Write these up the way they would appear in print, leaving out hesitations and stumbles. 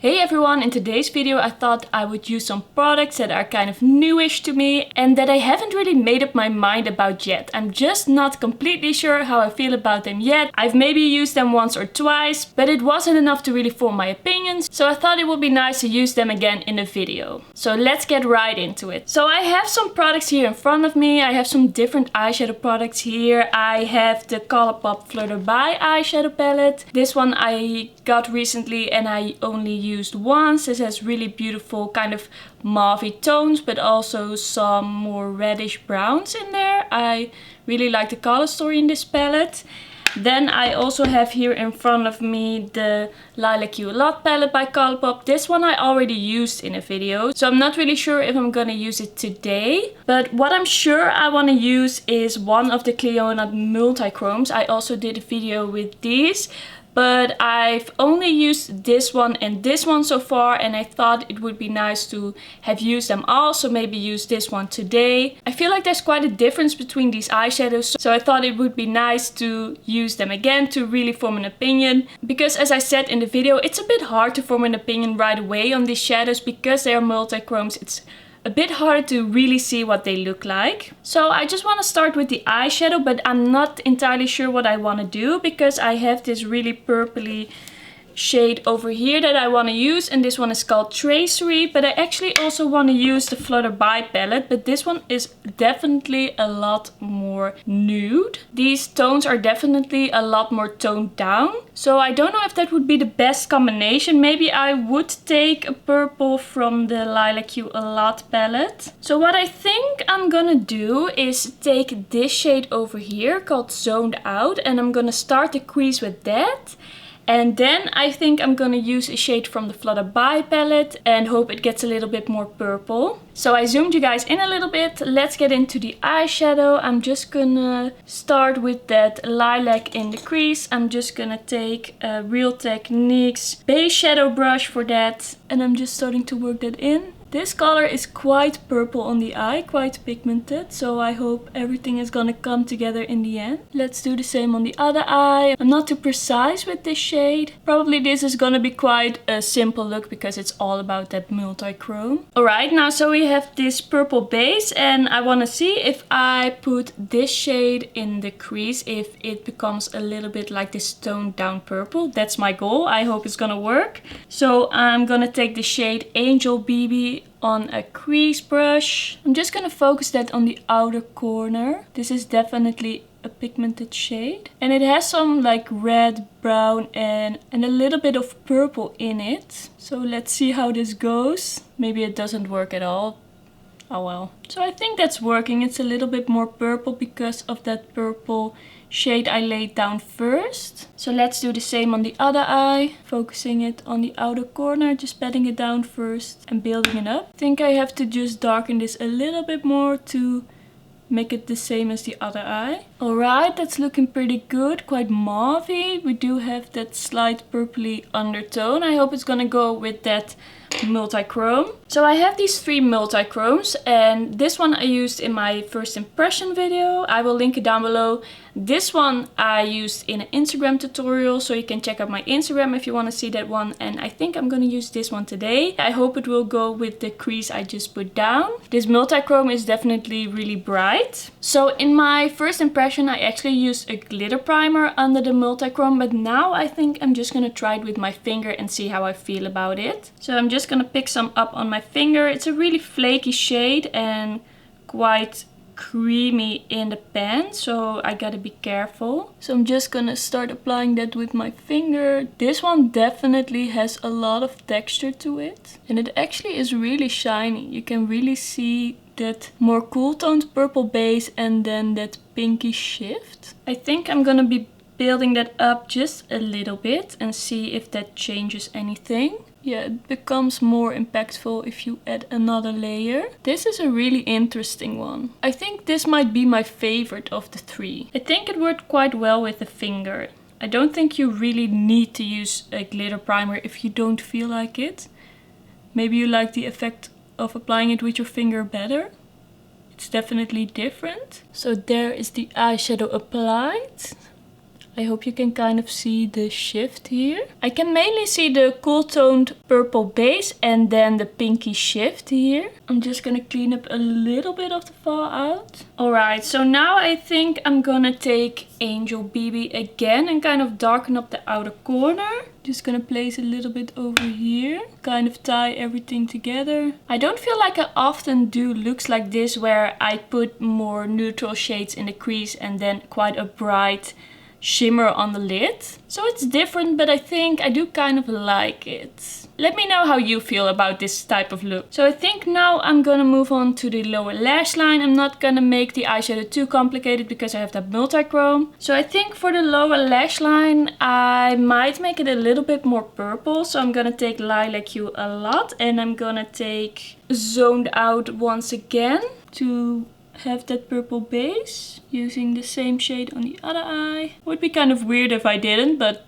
Hey everyone, in today's video I thought I would use some products that are kind of newish to me and that I haven't really made up my mind about yet. I'm just not completely sure how I feel about them yet. I've maybe used them once or twice, but it wasn't enough to really form my opinions, so I thought it would be nice to use them again in a video. So let's get right into it. So I have some products here in front of me. I have some different eyeshadow products here. I have the Colourpop Flutter By eyeshadow palette. This one I got recently and I only used once. This has really beautiful kind of mauvey tones, but also some more reddish browns in there. I really like the color story in this palette. Then I also have here in front of me the Lilac You A Lot palette by Colourpop. This one I already used in a video, so I'm not really sure if I'm gonna use it today. But what I'm sure I want to use is one of the Clionadh Multichromes. I also did a video with these, but I've only used this one and this one so far, and I thought it would be nice to have used them all, so maybe use this one today. I feel like there's quite a difference between these eyeshadows, so I thought it would be nice to use them again to really form an opinion. Because as I said in the video, it's a bit hard to form an opinion right away on these shadows because they are multichromes. It's a bit hard to really see what they look like. So I just want to start with the eyeshadow, but I'm not entirely sure what I want to do because I have this really purpley shade over here that I want to use, and this one is called Tracery. But I actually also want to use the Flutter By palette, but this one is definitely a lot more nude. These tones are definitely a lot more toned down, so I don't know if that would be the best combination. Maybe I would take a purple from the Lilac You A Lot palette. So what I think I'm gonna do is take this shade over here called Zoned Out, and I'm gonna start the crease with that. And then I think I'm gonna use a shade from the Flutter By palette and hope it gets a little bit more purple. So I zoomed you guys in a little bit. Let's get into the eyeshadow. I'm just gonna start with that lilac in the crease. I'm just gonna take a Real Techniques base shadow brush for that. And I'm just starting to work that in. This color is quite purple on the eye, quite pigmented, so I hope everything is gonna come together in the end. Let's do the same on the other eye. I'm not too precise with this shade. Probably this is gonna be quite a simple look because it's all about that multichrome. Alright, now so we have this purple base, and I wanna see if I put this shade in the crease, if it becomes a little bit like this toned down purple. That's my goal. I hope it's gonna work. So I'm gonna take the shade Angel BB on a crease brush. I'm just gonna focus that on the outer corner. This is definitely a pigmented shade, and it has some like red, brown and a little bit of purple in it. So let's see how this goes. Maybe it doesn't work at all. Oh well. So I think that's working. It's a little bit more purple because of that purple shade I laid down first. So let's do the same on the other eye, focusing it on the outer corner, just patting it down first and building it up. I think I have to just darken this a little bit more to make it the same as the other eye. Alright, that's looking pretty good, quite mauvey. We do have that slight purpley undertone. I hope it's gonna go with that multichrome. So I have these three multichromes, and this one I used in my first impression video. I will link it down below. This one I used in an Instagram tutorial, so you can check out my Instagram if you want to see that one. And I think I'm gonna use this one today. I hope it will go with the crease I just put down. This multichrome is definitely really bright. So in my first impression I actually used a glitter primer under the multichrome, but now I think I'm just gonna try it with my finger and see how I feel about it. So I'm just gonna pick some up on my finger. It's a really flaky shade and quite creamy in the pan, so I gotta be careful. So I'm just gonna start applying that with my finger. This one definitely has a lot of texture to it, and it actually is really shiny. You can really see that more cool toned purple base and then that pinky shift. I think I'm gonna be building that up just a little bit and see if that changes anything. Yeah, it becomes more impactful if you add another layer. This is a really interesting one. I think this might be my favorite of the three. I think it worked quite well with the finger. I don't think you really need to use a glitter primer if you don't feel like it. Maybe you like the effect of applying it with your finger better. It's definitely different. So there is the eyeshadow applied. I hope you can kind of see the shift here. I can mainly see the cool toned purple base and then the pinky shift here. I'm just gonna clean up a little bit of the fallout. Alright, so now I think I'm gonna take Angel BB again and kind of darken up the outer corner. Just gonna place a little bit over here. Kind of tie everything together. I don't feel like I often do looks like this where I put more neutral shades in the crease and then quite a bright shimmer on the lid. So it's different, but I think I do kind of like it. Let me know how you feel about this type of look. So I think now I'm gonna move on to the lower lash line. I'm not gonna make the eyeshadow too complicated because I have that multichrome. So I think for the lower lash line, I might make it a little bit more purple. So I'm gonna take Lilac You A Lot and I'm gonna take Zoned Out once again to have that purple base, using the same shade on the other eye. Would be kind of weird if I didn't, but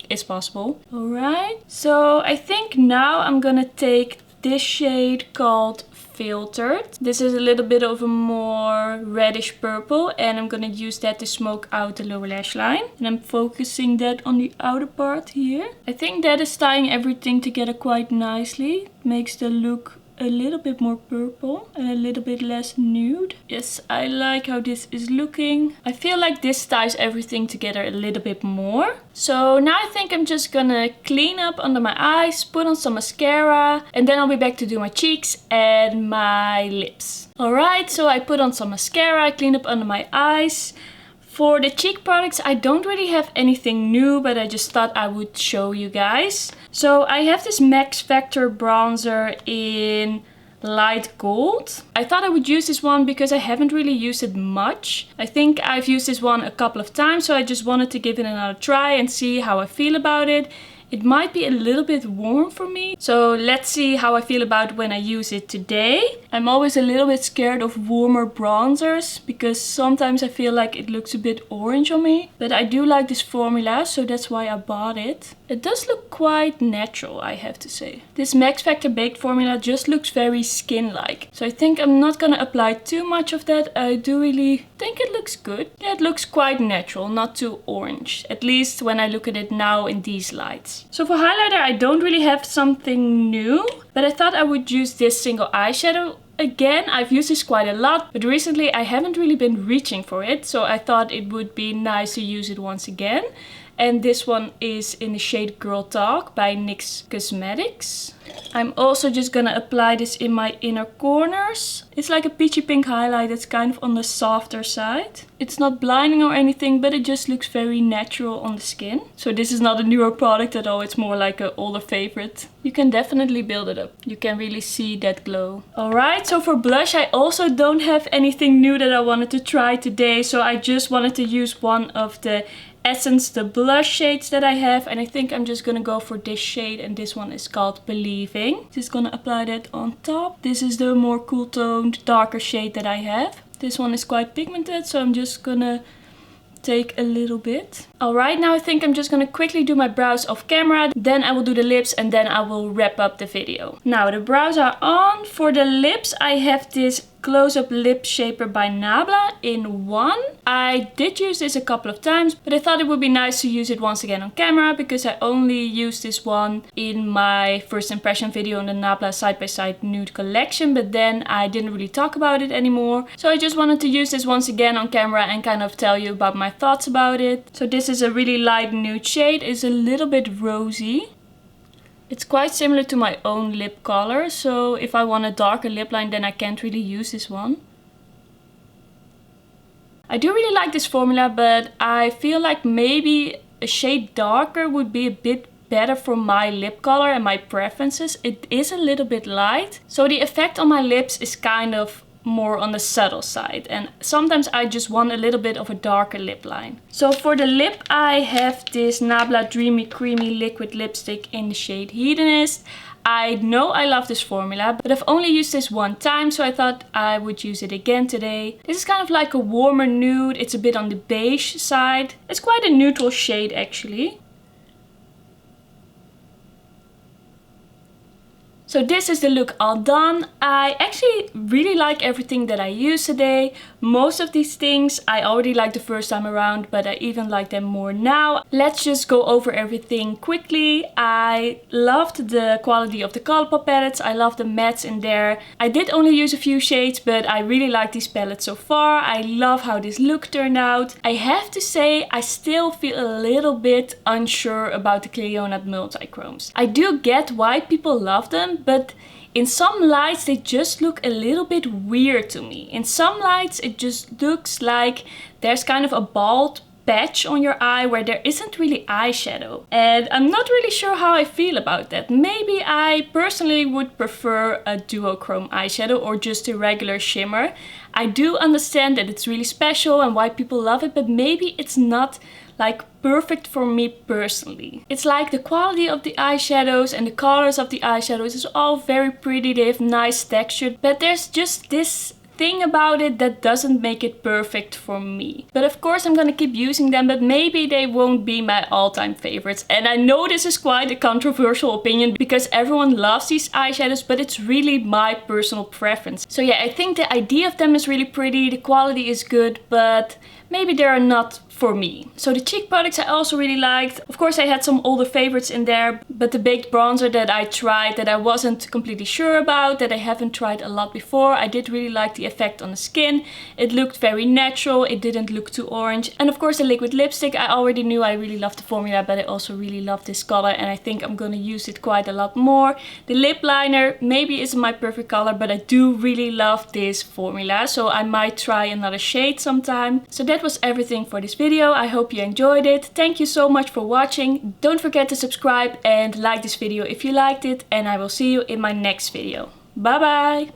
it's possible. Alright, so I think now I'm gonna take this shade called Filtered. This is a little bit of a more reddish purple and I'm gonna use that to smoke out the lower lash line. And I'm focusing that on the outer part here. I think that is tying everything together quite nicely. Makes the look a little bit more purple and a little bit less nude. Yes, I like how this is looking. I feel like this ties everything together a little bit more. So now I think I'm just gonna clean up under my eyes, put on some mascara, and then I'll be back to do my cheeks and my lips. Alright, so I put on some mascara, I cleaned up under my eyes. For the cheek products, I don't really have anything new, but I just thought I would show you guys. So I have this Max Factor bronzer in light gold. I thought I would use this one because I haven't really used it much. I think I've used this one a couple of times, so I just wanted to give it another try and see how I feel about it. It might be a little bit warm for me, so let's see how I feel about when I use it today. I'm always a little bit scared of warmer bronzers because sometimes I feel like it looks a bit orange on me. But I do like this formula, so that's why I bought it. It does look quite natural, I have to say. This Max Factor Baked formula just looks very skin-like. So I think I'm not gonna apply too much of that. I do really think it looks good. Yeah, it looks quite natural, not too orange. At least when I look at it now in these lights. So for highlighter, I don't really have something new, but I thought I would use this single eyeshadow. Again, I've used this quite a lot, but recently I haven't really been reaching for it, so I thought it would be nice to use it once again. And this one is in the shade Girl Talk by NYX Cosmetics. I'm also just gonna apply this in my inner corners. It's like a peachy pink highlight that's kind of on the softer side. It's not blinding or anything, but it just looks very natural on the skin. So this is not a newer product at all, it's more like an older favorite. You can definitely build it up. You can really see that glow. Alright, so for blush I also don't have anything new that I wanted to try today. So I just wanted to use one of the Essence, the blush shades that I have, and I think I'm just gonna go for this shade, and this one is called Believing. Just gonna apply that on top. This is the more cool toned, darker shade that I have. This one is quite pigmented, so I'm just gonna take a little bit. Alright, now I think I'm just gonna quickly do my brows off camera, then I will do the lips, and then I will wrap up the video. Now the brows are on. For the lips I have this Close-Up Lip Shaper by Nabla in 1. I did use this a couple of times, but I thought it would be nice to use it once again on camera because I only used this one in my first impression video on the Nabla Side by Side Nude collection, but then I didn't really talk about it anymore. So I just wanted to use this once again on camera and kind of tell you about my thoughts about it. So this is a really light nude shade. It's a little bit rosy. It's quite similar to my own lip color, so if I want a darker lip line then I can't really use this one. I do really like this formula, but I feel like maybe a shade darker would be a bit better for my lip color and my preferences. It is a little bit light, so the effect on my lips is kind of more on the subtle side, and sometimes I just want a little bit of a darker lip line. So for the lip I have this Nabla Dreamy Creamy Liquid Lipstick in the shade Hedonist. I know I love this formula, but I've only used this one time, so I thought I would use it again today. This is kind of like a warmer nude. It's a bit on the beige side. It's quite a neutral shade actually. So this is the look all done. I actually really like everything that I used today. Most of these things I already liked the first time around, but I even like them more now. Let's just go over everything quickly. I loved the quality of the Colourpop palettes. I love the mattes in there. I did only use a few shades, but I really like these palettes so far. I love how this look turned out. I have to say I still feel a little bit unsure about the Clionadh Multichromes. I do get why people love them, but in some lights they just look a little bit weird to me. In some lights it just looks like there's kind of a bald patch on your eye where there isn't really eyeshadow. And I'm not really sure how I feel about that. Maybe I personally would prefer a duochrome eyeshadow or just a regular shimmer. I do understand that it's really special and why people love it, but maybe it's not like perfect for me personally. It's like the quality of the eyeshadows and the colors of the eyeshadows is all very pretty. They have nice texture, but there's just this thing about it that doesn't make it perfect for me. But of course I'm gonna keep using them, but maybe they won't be my all-time favorites. And I know this is quite a controversial opinion because everyone loves these eyeshadows, but it's really my personal preference. So yeah, I think the idea of them is really pretty, the quality is good, but maybe they are not for me. So the cheek products I also really liked. Of course I had some older favorites in there, but the baked bronzer that I tried that I wasn't completely sure about, that I haven't tried a lot before, I did really like the effect on the skin. It looked very natural, it didn't look too orange. And of course the liquid lipstick, I already knew I really loved the formula, but I also really love this color and I think I'm gonna use it quite a lot more. The lip liner maybe isn't my perfect color, but I do really love this formula, so I might try another shade sometime. So that was everything for this video. I hope you enjoyed it. Thank you so much for watching. Don't forget to subscribe and like this video if you liked it, and I will see you in my next video. Bye bye!